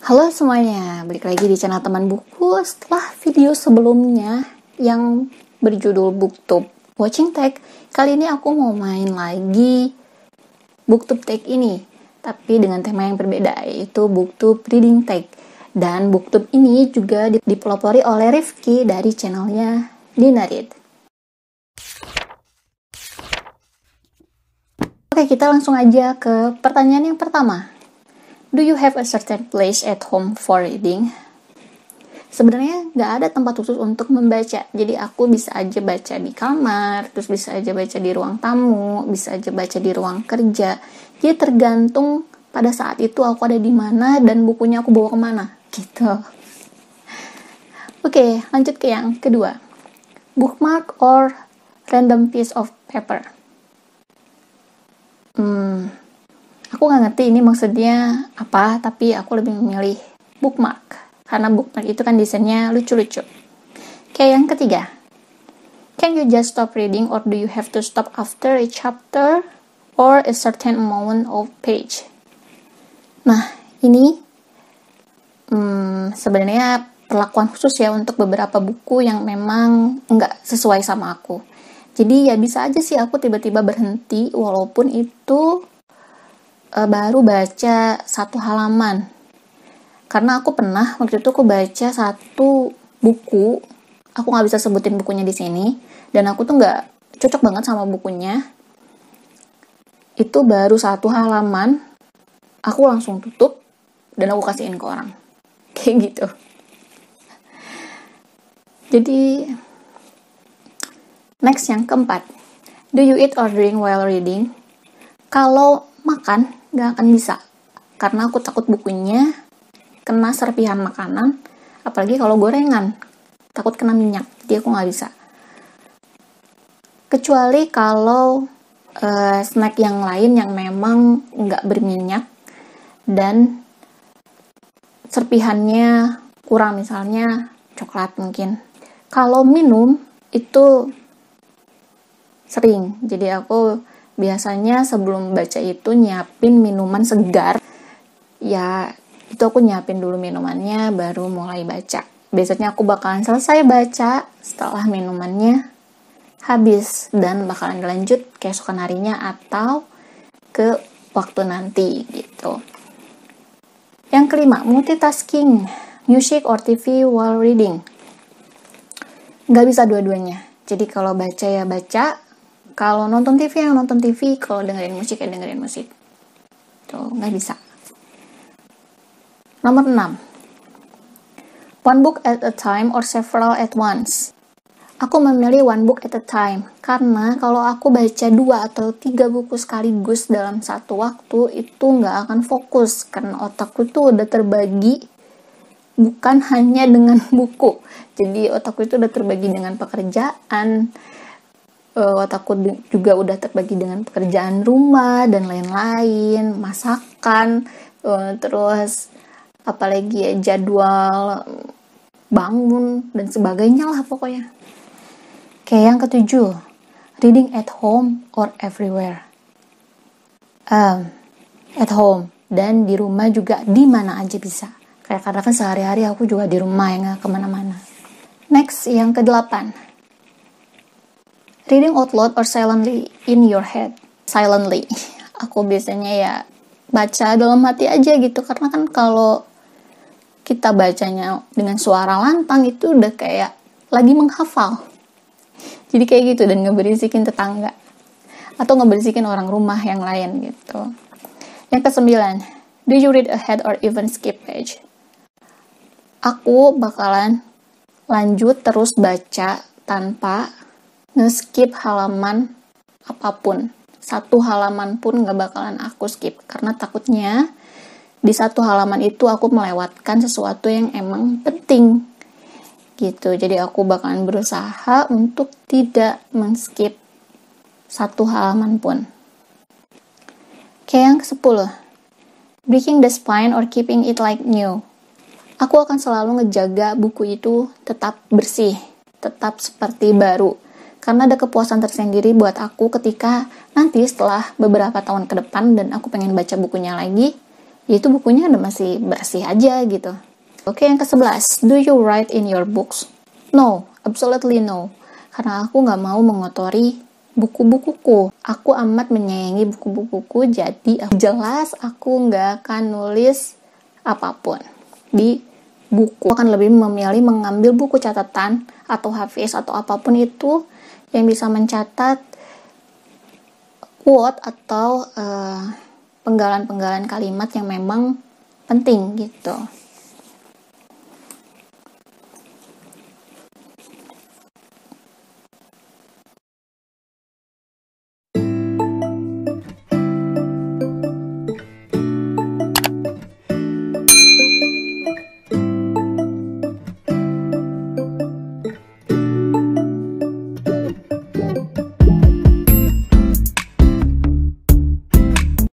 Halo semuanya, balik lagi di channel Teman Buku setelah video sebelumnya yang berjudul BookTube Watching Tag. Kali ini aku mau main lagi BookTube Tag ini, tapi dengan tema yang berbeda, yaitu BookTube Reading Tag. Dan BookTube ini juga dipelopori oleh Rifki dari channelnya Dinarit. Oke, kita langsung aja ke pertanyaan yang pertama. Do you have a certain place at home for reading? Sebenarnya nggak ada tempat khusus untuk membaca. Jadi aku bisa aja baca di kamar, terus bisa aja baca di ruang tamu, bisa aja baca di ruang kerja. Jadi tergantung pada saat itu aku ada di mana dan bukunya aku bawa kemana, gitu. Oke, lanjut ke yang kedua. Bookmark or random piece of paper? Aku nggak ngerti ini maksudnya apa, tapi aku lebih memilih bookmark. Karena bookmark itu kan desainnya lucu-lucu. Oke, yang ketiga. Can you just stop reading or do you have to stop after a chapter or a certain amount of page? Nah, ini sebenarnya perlakuan khusus ya untuk beberapa buku yang memang nggak sesuai sama aku. Jadi ya bisa aja sih aku tiba-tiba berhenti walaupun itu baru baca satu halaman. Karena aku pernah waktu itu aku baca satu buku, aku nggak bisa sebutin bukunya di sini, dan aku tuh nggak cocok banget sama bukunya. Itu baru satu halaman, aku langsung tutup dan aku kasihin ke orang, kayak gitu. Jadi next yang keempat, do you eat or drink while reading? Kalau makan nggak akan bisa, karena aku takut bukunya kena serpihan makanan, apalagi kalau gorengan, takut kena minyak, jadi aku nggak bisa. Kecuali kalau snack yang lain yang memang nggak berminyak dan serpihannya kurang, misalnya coklat mungkin. Kalau minum itu sering, jadi aku biasanya sebelum baca itu nyiapin minuman segar. Ya, itu aku nyiapin dulu minumannya, baru mulai baca. Biasanya aku bakalan selesai baca setelah minumannya habis. Dan bakalan lanjut keesokan harinya atau ke waktu nanti, gitu. Yang kelima, multitasking. Music or TV while reading. Nggak bisa dua-duanya. Jadi kalau baca ya baca, kalau nonton TV yang nonton TV, kalau dengerin musik ya dengerin musik. Tuh, nggak bisa. Nomor 6. One book at a time or several at once. Aku memilih one book at a time, karena kalau aku baca 2 atau 3 buku sekaligus dalam satu waktu, itu nggak akan fokus, karena otakku tuh udah terbagi, bukan hanya dengan buku. Jadi otakku itu udah terbagi dengan pekerjaan, otakku juga udah terbagi dengan pekerjaan rumah dan lain-lain, masakan, terus apalagi ya jadwal bangun dan sebagainya lah pokoknya. Kayak yang ketujuh, reading at home or everywhere. At home dan di rumah juga, di mana aja bisa. Kayak karena kan sehari-hari aku juga di rumah ya, nggak kemana-mana. Next, yang ke-8. Reading out loud or silently in your head. Silently. Aku biasanya ya baca dalam hati aja gitu. Karena kan kalau kita bacanya dengan suara lantang itu udah kayak lagi menghafal. Jadi kayak gitu, dan ngeberisikin tetangga. Atau ngeberisikin orang rumah yang lain gitu. Yang ke-9. Do you read ahead or even skip page? Aku bakalan lanjut terus baca tanpa nge-skip halaman apapun. Satu halaman pun gak bakalan aku skip, karena takutnya di satu halaman itu aku melewatkan sesuatu yang emang penting gitu. Jadi aku bakalan berusaha untuk tidak men-skip satu halaman pun. Kayak yang ke-10, breaking the spine or keeping it like new. Aku akan selalu ngejaga buku itu tetap bersih, tetap seperti baru. Karena ada kepuasan tersendiri buat aku ketika nanti setelah beberapa tahun ke depan dan aku pengen baca bukunya lagi, itu bukunya udah masih bersih aja gitu. Oke, yang ke-11, do you write in your books? No, absolutely no. Karena aku nggak mau mengotori buku-bukuku. Aku amat menyayangi buku-bukuku, jadi jelas aku nggak akan nulis apapun di buku. Aku akan lebih memilih mengambil buku catatan atau hafiz atau apapun itu yang bisa mencatat quote atau penggalan-penggalan kalimat yang memang penting gitu.